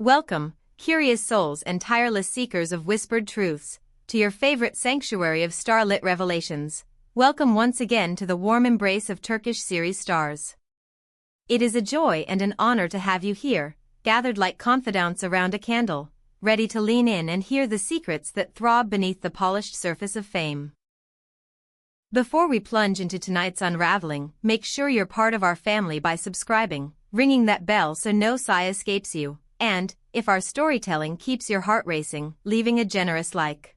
Welcome, curious souls and tireless seekers of whispered truths, to your favorite sanctuary of starlit revelations. Welcome once again to the warm embrace of Turkish series stars. It is a joy and an honor to have you here, gathered like confidants around a candle, ready to lean in and hear the secrets that throb beneath the polished surface of fame. Before we plunge into tonight's unraveling, make sure you're part of our family by subscribing, ringing that bell so no sigh escapes you, and, if our storytelling keeps your heart racing, leaving a generous like.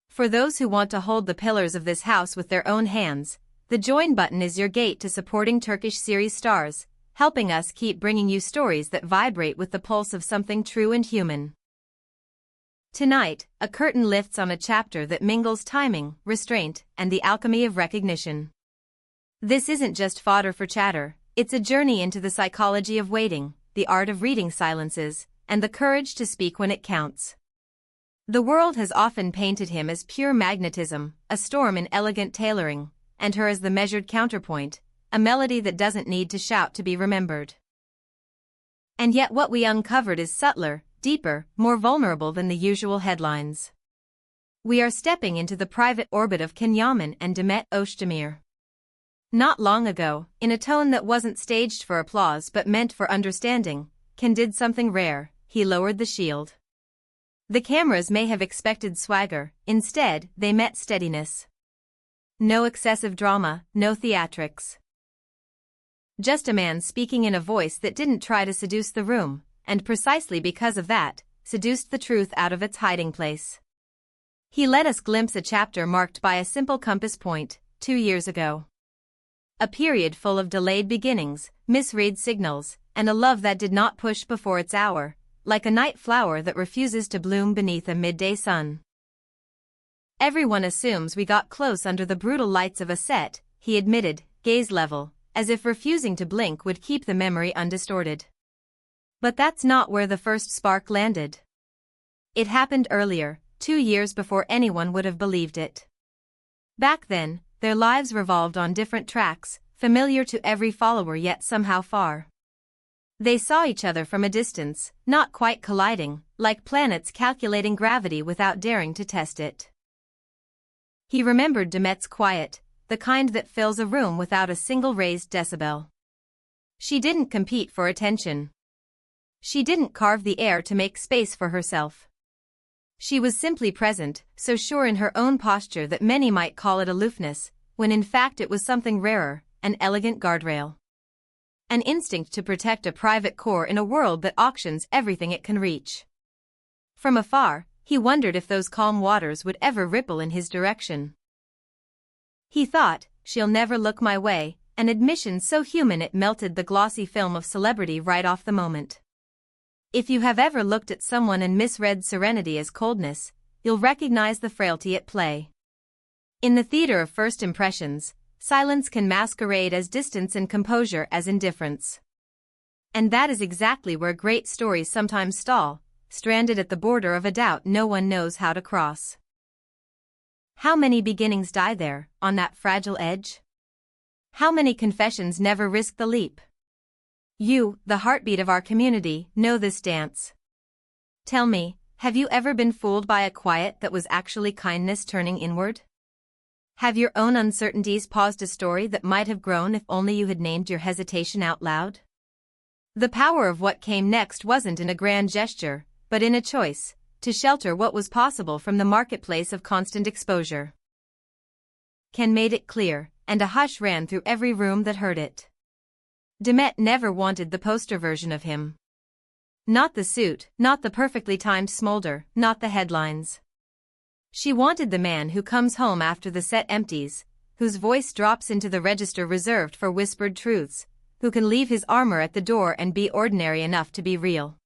For those who want to hold the pillars of this house with their own hands, the join button is your gate to supporting Turkish series stars, helping us keep bringing you stories that vibrate with the pulse of something true and human. Tonight, a curtain lifts on a chapter that mingles timing, restraint, and the alchemy of recognition. This isn't just fodder for chatter, it's a journey into the psychology of waiting, the art of reading silences, and the courage to speak when it counts. The world has often painted him as pure magnetism, a storm in elegant tailoring, and her as the measured counterpoint, a melody that doesn't need to shout to be remembered. And yet what we uncovered is subtler, deeper, more vulnerable than the usual headlines. We are stepping into the private orbit of Yaman and Demet. Not long ago, in a tone that wasn't staged for applause but meant for understanding, Ken did something rare. He lowered the shield. The cameras may have expected swagger, instead, they met steadiness. No excessive drama, no theatrics. Just a man speaking in a voice that didn't try to seduce the room, and precisely because of that, seduced the truth out of its hiding place. He let us glimpse a chapter marked by a simple compass point, 2 years ago. A period full of delayed beginnings, misread signals, and a love that did not push before its hour, like a night flower that refuses to bloom beneath a midday sun. Everyone assumes we got close under the brutal lights of a set, he admitted, gaze level, as if refusing to blink would keep the memory undistorted. But that's not where the first spark landed. It happened earlier, 2 years before anyone would have believed it. Back then, their lives revolved on different tracks, familiar to every follower yet somehow far. They saw each other from a distance, not quite colliding, like planets calculating gravity without daring to test it. He remembered Demet's quiet, the kind that fills a room without a single raised decibel. She didn't compete for attention. She didn't carve the air to make space for herself. She was simply present, so sure in her own posture that many might call it aloofness, when in fact it was something rarer, an elegant guardrail. An instinct to protect a private core in a world that auctions everything it can reach. From afar, he wondered if those calm waters would ever ripple in his direction. He thought, she'll never look my way, an admission so human it melted the glossy film of celebrity right off the moment. If you have ever looked at someone and misread serenity as coldness, you'll recognize the frailty at play. In the theater of first impressions, silence can masquerade as distance and composure as indifference. And that is exactly where great stories sometimes stall, stranded at the border of a doubt no one knows how to cross. How many beginnings die there, on that fragile edge? How many confessions never risk the leap? You, the heartbeat of our community, know this dance. Tell me, have you ever been fooled by a quiet that was actually kindness turning inward? Have your own uncertainties paused a story that might have grown if only you had named your hesitation out loud? The power of what came next wasn't in a grand gesture, but in a choice, to shelter what was possible from the marketplace of constant exposure. Ken made it clear, and a hush ran through every room that heard it. Demet never wanted the poster version of him. Not the suit, not the perfectly timed smolder, not the headlines. She wanted the man who comes home after the set empties, whose voice drops into the register reserved for whispered truths, who can leave his armor at the door and be ordinary enough to be real.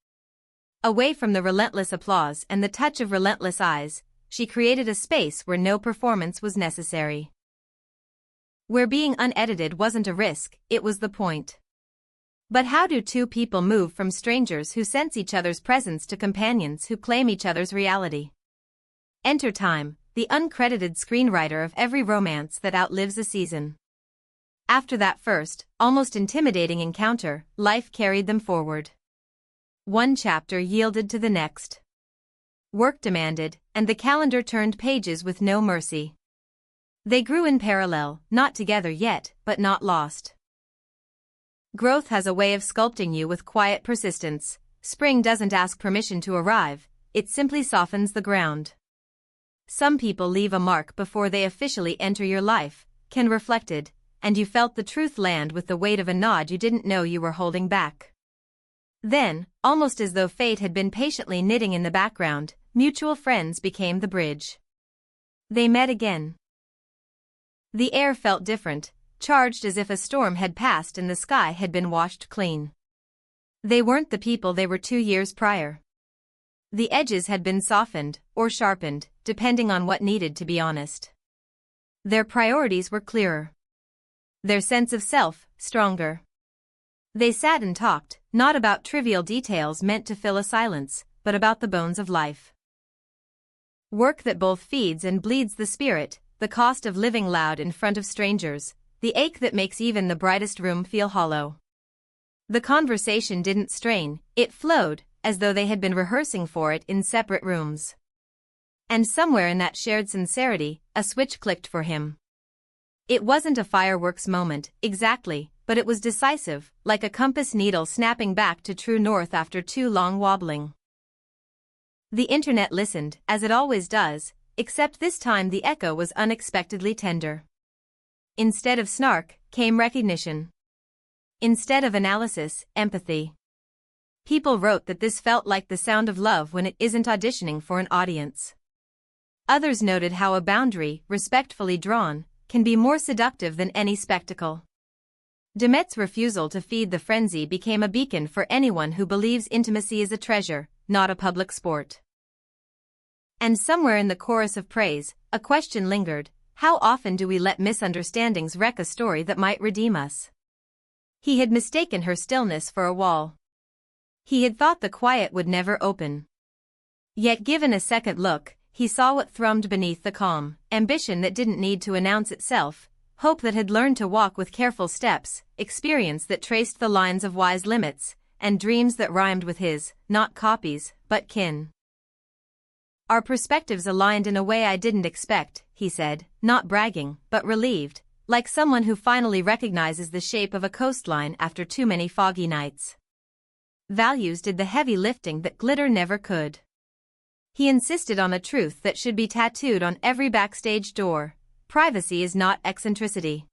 Away from the relentless applause and the touch of relentless eyes, she created a space where no performance was necessary. Where being unedited wasn't a risk, it was the point. But how do two people move from strangers who sense each other's presence to companions who claim each other's reality? Enter time, the uncredited screenwriter of every romance that outlives a season. After that first, almost intimidating encounter, life carried them forward. One chapter yielded to the next. Work demanded, and the calendar turned pages with no mercy. They grew in parallel, not together yet, but not lost. Growth has a way of sculpting you with quiet persistence. Spring doesn't ask permission to arrive, it simply softens the ground. Some people leave a mark before they officially enter your life, Ken reflected, and you felt the truth land with the weight of a nod you didn't know you were holding back. Then, almost as though fate had been patiently knitting in the background, mutual friends became the bridge. They met again. The air felt different, charged as if a storm had passed and the sky had been washed clean. They weren't the people they were 2 years prior. The edges had been softened, or sharpened, depending on what needed to be honest. Their priorities were clearer. Their sense of self, stronger. They sat and talked, not about trivial details meant to fill a silence, but about the bones of life. Work that both feeds and bleeds the spirit, the cost of living loud in front of strangers, the ache that makes even the brightest room feel hollow. The conversation didn't strain, it flowed, as though they had been rehearsing for it in separate rooms. And somewhere in that shared sincerity, a switch clicked for him. It wasn't a fireworks moment, exactly, but it was decisive, like a compass needle snapping back to true north after too long wobbling. The internet listened, as it always does, except this time the echo was unexpectedly tender. Instead of snark, came recognition. Instead of analysis, empathy. People wrote that this felt like the sound of love when it isn't auditioning for an audience. Others noted how a boundary, respectfully drawn, can be more seductive than any spectacle. Demet's refusal to feed the frenzy became a beacon for anyone who believes intimacy is a treasure, not a public sport. And somewhere in the chorus of praise, a question lingered: how often do we let misunderstandings wreck a story that might redeem us? He had mistaken her stillness for a wall. He had thought the quiet would never open. Yet given a second look, he saw what thrummed beneath the calm: ambition that didn't need to announce itself, hope that had learned to walk with careful steps, experience that traced the lines of wise limits, and dreams that rhymed with his, not copies, but kin. Our perspectives aligned in a way I didn't expect, he said, not bragging, but relieved, like someone who finally recognizes the shape of a coastline after too many foggy nights. Values did the heavy lifting that glitter never could. He insisted on a truth that should be tattooed on every backstage door: privacy is not eccentricity.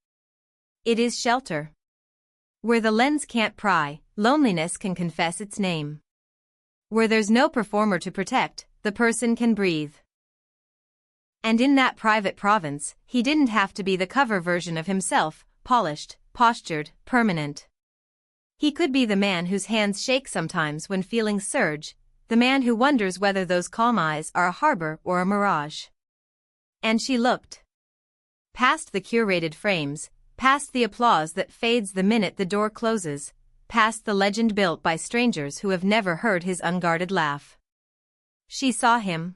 It is shelter. Where the lens can't pry, loneliness can confess its name. Where there's no performer to protect, the person can breathe. And in that private province, he didn't have to be the cover version of himself, polished, postured, permanent. He could be the man whose hands shake sometimes when feelings surge, the man who wonders whether those calm eyes are a harbor or a mirage. And she looked. Past the curated frames, past the applause that fades the minute the door closes, past the legend built by strangers who have never heard his unguarded laugh. She saw him.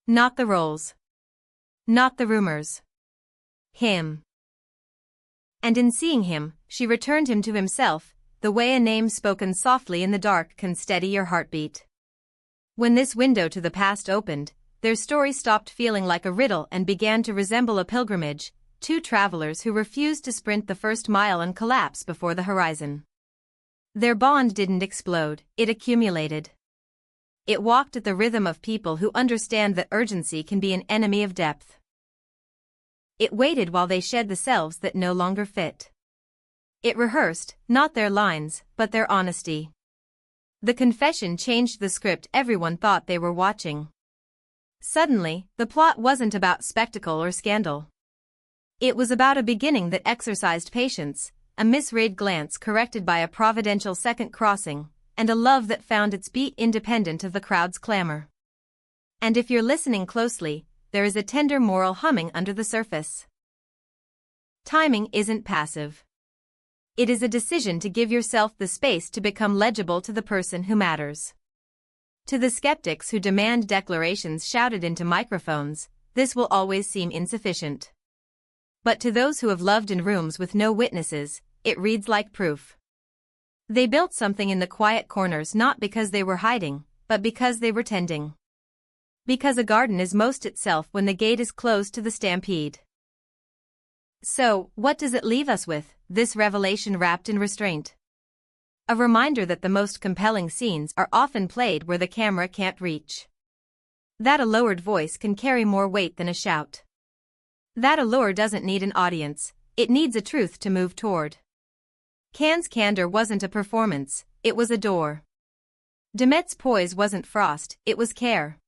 Not the roles. Not the rumors. Him. And in seeing him, she returned him to himself, the way a name spoken softly in the dark can steady your heartbeat. When this window to the past opened, their story stopped feeling like a riddle and began to resemble a pilgrimage, two travelers who refused to sprint the first mile and collapse before the horizon. Their bond didn't explode, it accumulated. It walked at the rhythm of people who understand that urgency can be an enemy of depth. It waited while they shed the selves that no longer fit. It rehearsed, not their lines, but their honesty. The confession changed the script everyone thought they were watching. Suddenly, the plot wasn't about spectacle or scandal. It was about a beginning that exercised patience, a misread glance corrected by a providential second crossing, and a love that found its beat independent of the crowd's clamor. And if you're listening closely, there is a tender moral humming under the surface. Timing isn't passive. It is a decision to give yourself the space to become legible to the person who matters. To the skeptics who demand declarations shouted into microphones, this will always seem insufficient. But to those who have loved in rooms with no witnesses, it reads like proof. They built something in the quiet corners not because they were hiding, but because they were tending. Because a garden is most itself when the gate is closed to the stampede. So, what does it leave us with, this revelation wrapped in restraint? A reminder that the most compelling scenes are often played where the camera can't reach. That a lowered voice can carry more weight than a shout. That allure doesn't need an audience, it needs a truth to move toward. Cannes' candor wasn't a performance, it was a door. Demet's poise wasn't frost, it was care.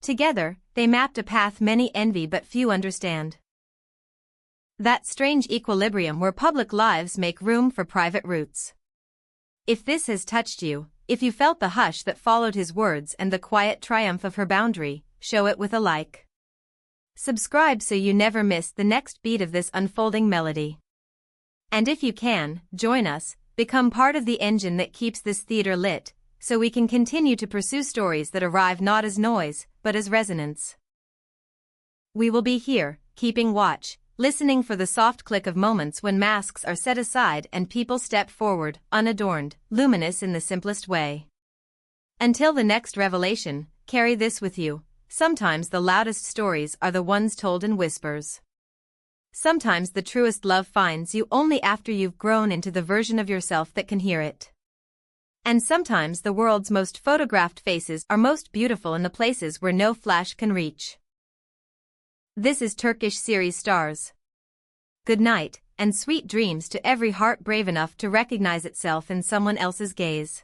Together, they mapped a path many envy but few understand. That strange equilibrium where public lives make room for private roots. If this has touched you, if you felt the hush that followed his words and the quiet triumph of her boundary, show it with a like. Subscribe so you never miss the next beat of this unfolding melody. And if you can, join us, become part of the engine that keeps this theater lit, so we can continue to pursue stories that arrive not as noise, but as resonance. We will be here, keeping watch, listening for the soft click of moments when masks are set aside and people step forward, unadorned, luminous in the simplest way. Until the next revelation, carry this with you: sometimes the loudest stories are the ones told in whispers. Sometimes the truest love finds you only after you've grown into the version of yourself that can hear it. And sometimes the world's most photographed faces are most beautiful in the places where no flash can reach. This is Turkish series Stars. Good night, and sweet dreams to every heart brave enough to recognize itself in someone else's gaze.